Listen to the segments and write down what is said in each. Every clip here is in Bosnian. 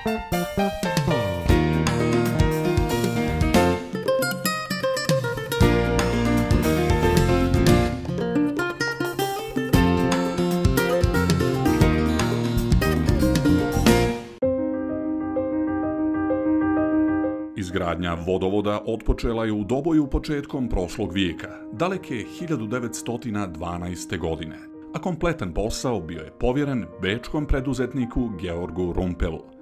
Izgradnja vodovoda otpočela je u Doboju početkom prošlog vijeka, daleke 1912. godine, a kompletan posao bio je povjeren bečkom preduzetniku Georgu Rumpelu.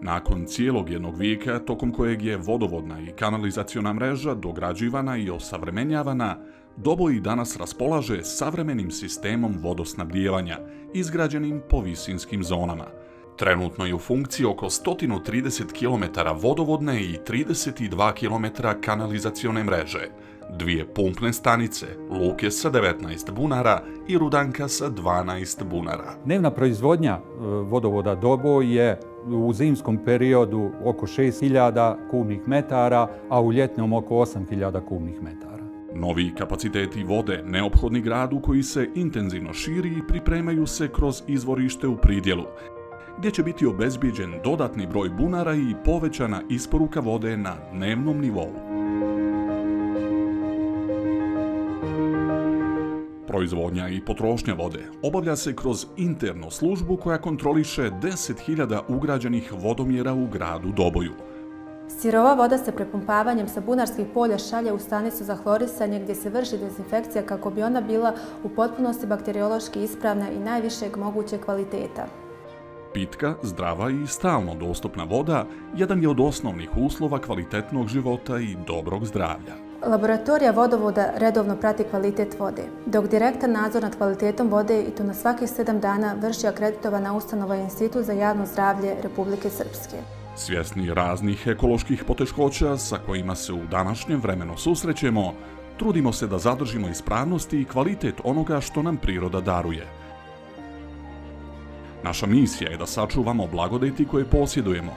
Nakon cijelog jednog vijeka, tokom kojeg je vodovodna i kanalizaciona mreža dograđivana i osavremenjavana, Doboj i danas raspolaže savremenim sistemom vodosnabdijevanja, izgrađenim po visinskim zonama. Trenutno je u funkciji oko 130 km vodovodne i 32 km kanalizacione mreže, 2 pumpne stanice, luke sa 19 bunara i rudanka sa 12 bunara. Dnevna proizvodnja vodovoda Doboj je u zimskom periodu oko 6.000 kubnih metara, a u ljetnom oko 8.000 kubnih metara. Novi kapaciteti vode neophodni gradu koji se intenzivno širi i pripremaju se kroz izvorište u Pridjelu, gdje će biti obezbijeđen dodatni broj bunara i povećana isporuka vode na dnevnom nivou. Proizvodnja i potrošnja vode obavlja se kroz internu službu koja kontroliše 10.000 ugrađenih vodomjera u gradu Doboju. Sirova voda se prepumpavanjem sa bunarskih polja šalje u stanicu za hlorisanje gdje se vrši dezinfekcija kako bi ona bila u potpunosti bakteriološki ispravna i najvišeg mogućeg kvaliteta. Pitka, zdrava i stalno dostupna voda jedan je od osnovnih uslova kvalitetnog života i dobrog zdravlja. Laboratorija vodovoda redovno prati kvalitet vode, dok direktan nadzor nad kvalitetom vode i to na svakih 7 dana vrši akreditovana ustanova Institut za javno zdravlje Republike Srpske. Svjesni raznih ekoloških poteškoća sa kojima se u današnjem vremenu susrećemo, trudimo se da zadržimo ispravnost i kvalitet onoga što nam priroda daruje. Naša misija je da sačuvamo blagodeti koje posjedujemo,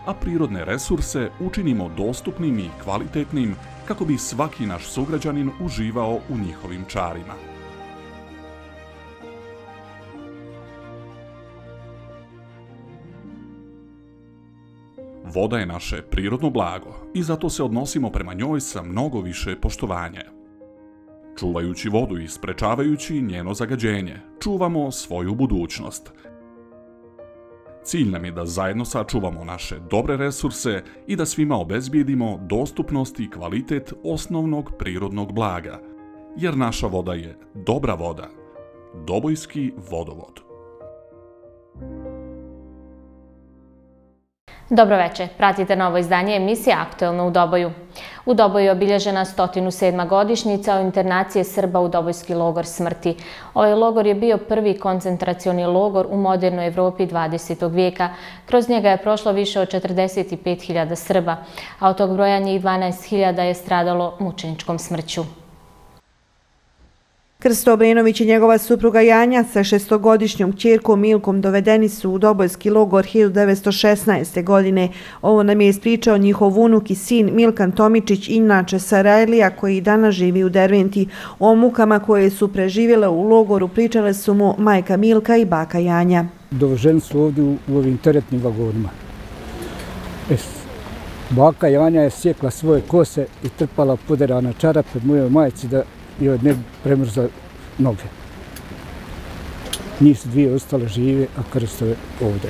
a prirodne resurse učinimo dostupnim i kvalitetnim kako bi svaki naš sugrađanin uživao u njihovim čarima. Voda je naše prirodno blago i zato se odnosimo prema njoj sa mnogo više poštovanja. Čuvajući vodu i sprečavajući njeno zagađenje, čuvamo svoju budućnost. Cilj nam je da zajedno sačuvamo naše dobre resurse i da svima obezbijedimo dostupnost i kvalitet osnovnog prirodnog blaga, jer naša voda je dobra voda. Dobojski vodovod. Dobro večer, pratite novo izdanje emisije Aktuelno u Doboju. U Doboju je obilježena 107. godišnjica od internacije Srba u Dobojski logor smrti. Ovaj logor je bio prvi koncentracioni logor u modernoj Evropi 20. vijeka. Kroz njega je prošlo više od 45.000 Srba, a od tog broja njih 12.000 je stradalo mučeničkom smrću. Krsto Obrenović i njegova supruga Janja sa 6-godišnjom kćerkom Milkom dovedeni su u Dobojski logor 1916. godine. Ovo nam je ispričao njihov unuk i sin Milkan Tomičić, inače Sarajlija, koji danas živi u Derventi. O mukama koje su preživjele u logoru pričale su mu majka Milka i baka Janja. Dovoženi su ovdje u ovim teretnim vagonima. Baka Janja je sjekla svoje kose i trpala poderana čarape mojoj majci da i od ne premrza noge. Njih su dvije ostale žive, a Krsto je ovdje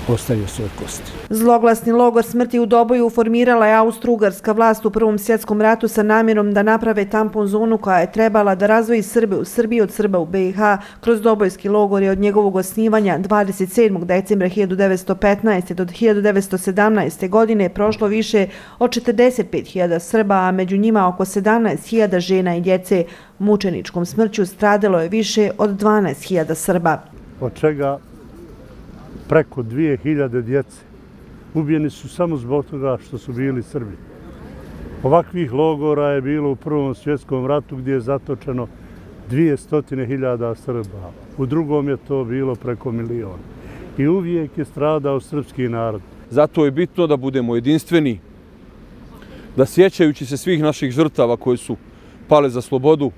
ostavio svoje kosti. Zloglasni logor smrti u Doboju formirala je Austro-Ugarska vlast u Prvom svjetskom ratu sa namjerom da naprave tampon zonu koja je trebala da razvoji Srbe u Srbiji od Srba u BiH. Kroz Dobojski logor je od njegovog osnivanja 27. decembra 1915. do 1917. godine prošlo više od 45.000 Srba, a među njima oko 17.000 žena i djece. Mučeničkom smrću stradalo je više od 12.000 Srba. Od čega preko 2.000 djece ubijeni su samo zbog toga što su bili Srbi. Ovakvih logora je bilo u Prvom svjetskom ratu gdje je zatočeno 200.000 Srba. U drugom je to bilo preko 1.000.000. I uvijek je stradao srpski narod. Zato je bitno da budemo jedinstveni, da sjećajući se svih naših žrtava koje su pale za slobodu,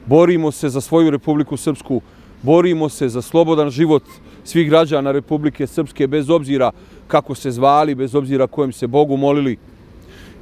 borimo se za svoju Republiku Srpsku, borimo se za slobodan život svih građana Republike Srpske, bez obzira kako se zvali, bez obzira kojem se Bogu molili.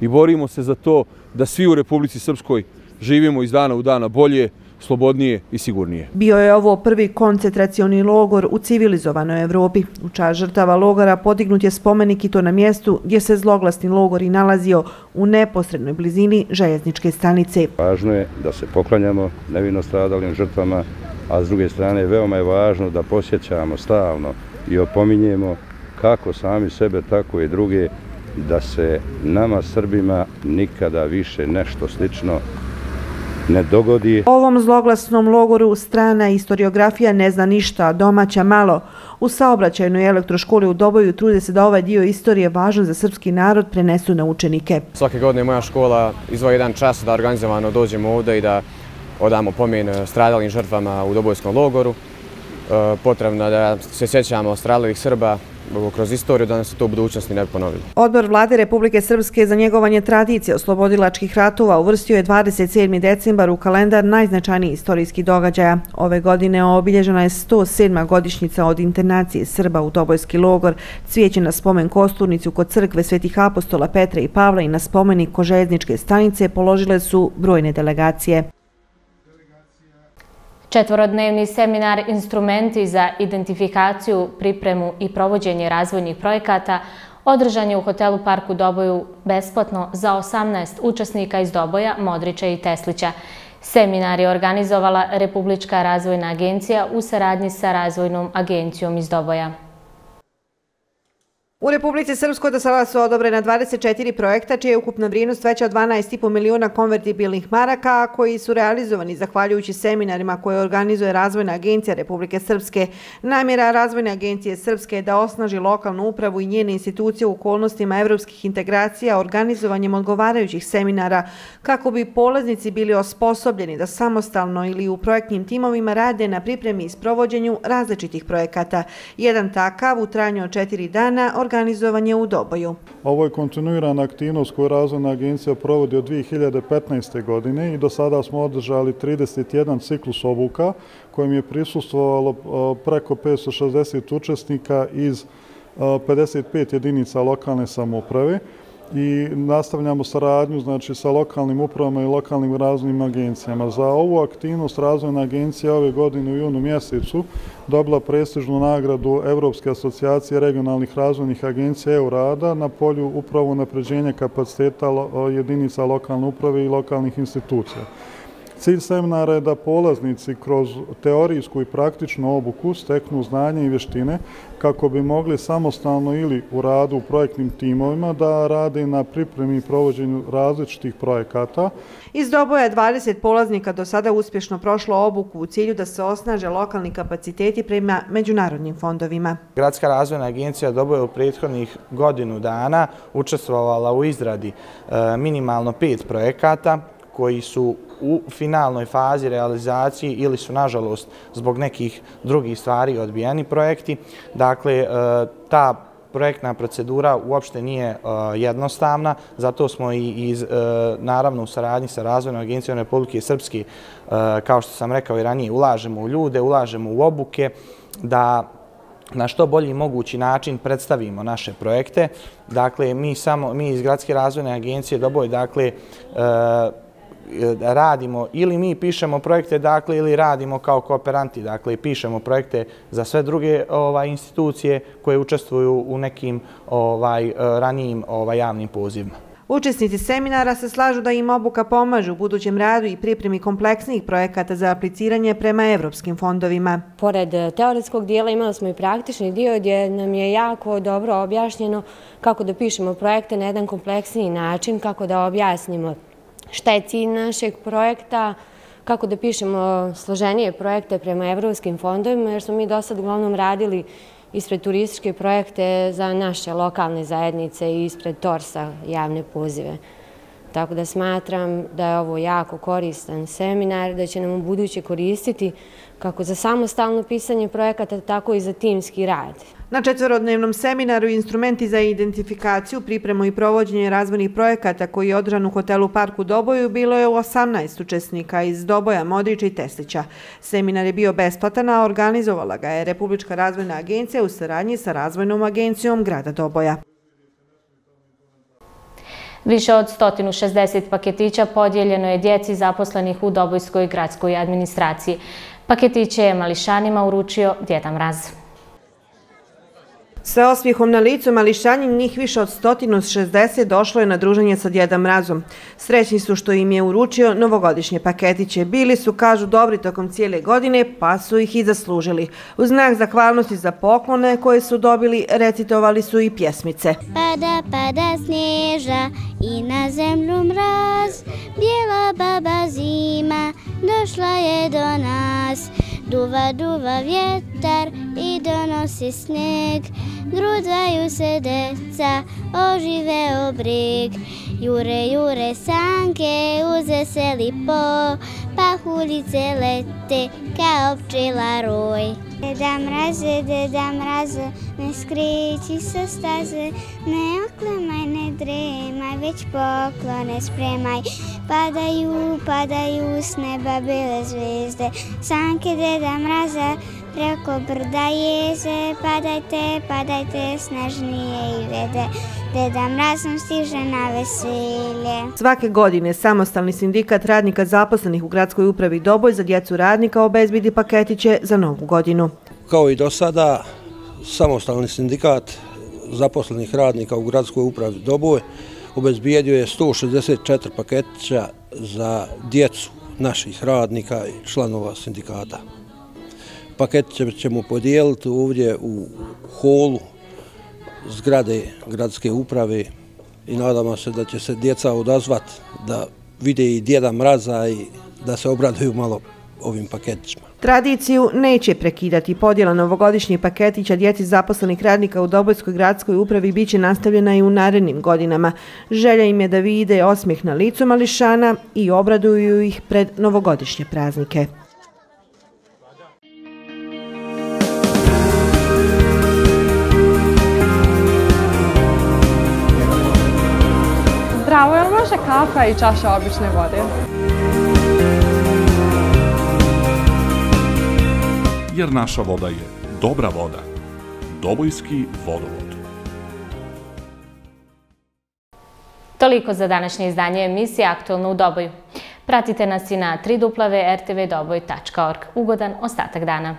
I borimo se za to da svi u Republici Srpskoj živimo iz dana u dana bolje, slobodnije i sigurnije. Bio je ovo prvi koncentracioni logor u civilizovanoj Evropi. U čast žrtava logora podignut je spomenik i to na mjestu gdje se zloglasni logor i nalazio u neposrednoj blizini željezničke stanice. Važno je da se poklanjamo nevino stradalim žrtvama, a s druge strane veoma je važno da posjećamo stalno i opominjemo kako sami sebe, tako i druge, da se nama Srbima nikada više nešto slično ne dogodi. O ovom zloglasnom logoru strana historiografija ne zna ništa, a domaća malo. U saobraćajnoj elektroškoli u Doboju trude se da ovaj dio istorije važan za srpski narod prenesu na učenike. Svake godine moja škola izdvoji jedan čas da organizovano dođemo ovdje i da odamo pomen stradalim žrtvama u Dobojskom logoru. Potrebno da se sjećamo stradalih Srba kroz istoriju, da nas se to u budućnosti ne bi ponovilo. Odbor Vlade Republike Srpske za njegovanje tradicije oslobodilačkih ratova uvrstio je 27. decembar u kalendar najznačajnijih istorijskih događaja. Ove godine obilježena je 107. godišnjica od internacije Srba u Dobojski logor. Cvijeće na spomen kosturnicu kod crkve Svetih apostola Petra i Pavla i na spomenik kod željezničke stanice položile su brojne delegacije. Četvorodnevni seminar Instrumenti za identifikaciju, pripremu i provođenje razvojnih projekata održan je u hotelu Park u Doboju besplatno za 18 učesnika iz Doboja, Modrića i Teslića. Seminar je organizovala Republička razvojna agencija u saradnji sa Razvojnom agencijom iz Doboja. U Republici Srpskoj do sada su odobrena 24 projekta, čija je ukupna vrijednost veća od 12,5 miliona konvertibilnih maraka, a koji su realizovani zahvaljujući seminarima koje organizuje Razvojna agencija Republike Srpske. Namjera Razvojne agencije Srpske je da osnaži lokalnu upravu i njene institucije u okolnostima evropskih integracija organizovanjem odgovarajućih seminara, kako bi polaznici bili osposobljeni da samostalno ili u projektnim timovima rade na pripremi i sprovođenju različitih projekata. Jedan takav u trajanju od 4 dana organizovanje u Doboju. Ovo je kontinuirana aktivnost koju Razvojna agencija provodi od 2015. godine i do sada smo održali 31 ciklus obuka kojim je prisustvovalo preko 560 učesnika iz 55 jedinica lokalne samouprave i nastavljamo saradnju sa lokalnim upravama i lokalnim razvojnim agencijama. Za ovu aktivnost Razvojna agencija ove godine u junu mjesecu dobila prestižnu nagradu Evropske asocijacije regionalnih razvojnih agencija EURADA na polju upravo unapređenja kapaciteta jedinica lokalne uprave i lokalnih institucija. Cilj seminara je da polaznici kroz teorijsku i praktičnu obuku steknu znanje i vještine kako bi mogli samostalno ili u radu u projektnim timovima da rade na pripremi i provođenju različitih projekata. Iz Doboja 20 polaznika do sada uspješno prošlo obuku u cilju da se osnaže lokalni kapaciteti prema međunarodnim fondovima. Gradska razvojna agencija Doboja u prethodnih godinu dana učestvovala u izradi minimalno 5 projekata koji su u finalnoj fazi realizacije ili su, nažalost, zbog nekih drugih stvari odbijeni projekti. Dakle, ta projektna procedura uopšte nije jednostavna, zato smo i naravno u saradnji sa Razvojnom agencijom Republike Srpske, kao što sam rekao i ranije, ulažemo u ljude, ulažemo u obuke, da na što bolji mogući način predstavimo naše projekte. Dakle, mi iz Gradske razvojne agencije Doboj, dakle, radimo ili mi pišemo projekte, dakle, ili radimo kao kooperanti, dakle, pišemo projekte za sve druge institucije koje učestvuju u nekim ranijim javnim pozivima. Učesnici seminara se slažu da im obuka pomaže u budućem radu i pripremi kompleksnijih projekata za apliciranje prema evropskim fondovima. Pored teoretskog dijela imali smo i praktični dio gdje nam je jako dobro objašnjeno kako da pišemo projekte na jedan kompleksniji način, kako da objasnimo šta je cilj našeg projekta, kako da pišemo složenije projekte prema evropskim fondovima, jer smo mi do sad uglavnom radili ispred turističke projekte za naše lokalne zajednice i ispred TORS-a javne pozive. Tako da smatram da je ovo jako koristan seminar, da će nam u buduće koristiti kako za samostalno pisanje projekata, tako i za timski rad. Na četverodnevnom seminaru Instrumenti za identifikaciju, pripremu i provođenje razvojnih projekata koji je održan u hotelu Park u Doboju bilo je 18 učesnika iz Doboja, Modrića i Teslića. Seminar je bio besplatan, a organizovala ga je Republička razvojna agencija u saradnji sa Razvojnom agencijom grada Doboja. Više od 160 paketića podijeljeno je djeci zaposlenih u Dobojskoj gradskoj administraciji. Paketiće je mališanima uručio Djeda Mraz. Sa osmijehom na licu mališani, njih više od 160 došlo je na druženje sa Djedom Mrazom. Srećni su što im je uručio novogodišnje paketiće. Bili su, kažu, dobri tokom cijele godine, pa su ih i zaslužili. U znak zahvalnosti za poklone koje su dobili, recitovali su i pjesmice. Pada, pada snježa i na zemlju mraz, bijela baba zima došla je do nas. Duva, duva vjetar i donosi snijeg, grudaju se deca, oživeo brig. Jure, jure sanke, uze se lipo, pahulice lete kao pčela roj. Deda mraze, ne skrići sa staze, ne oklemaj, ne dremaj, već poklone spremaj. Padaju, padaju s neba bile zvezde, sanke Deda Mraza preko brda jeze. Padajte, padajte, snažnije i vede, Deda Mraz nam stiže na veselje. Svake godine Samostalni sindikat radnika zaposlenih u gradskoj upravi Doboj za djecu radnika obezbedi paketiće za novu godinu. Kao i do sada, Samostalni sindikat zaposlenih radnika u gradskoj upravi Doboj obezbijedio je 164 paketića za djecu naših radnika i članova sindikata. Paketiće ćemo podijeliti ovdje u holu zgrade gradske uprave i nadamo se da će se djeca odazvati da vide i Djeda Mraza i da se obraduju malo ovim paketićima. Tradiciju neće prekidati. Podjela novogodišnjih paketića djeci zaposlenih radnika u Dobojskoj gradskoj upravi biće nastavljena i u narednim godinama. Želja im je da vide osmijeh na licu mališana i obraduju ih pred novogodišnje praznike. Zdravo, jel može kafa i čaša obične vode? Jer naša voda je dobra voda. Dobojski vodovod. Toliko za današnje izdanje emisije Aktualno u Doboju. Pratite nas i na www.rtvdoboj.org. Ugodan ostatak dana.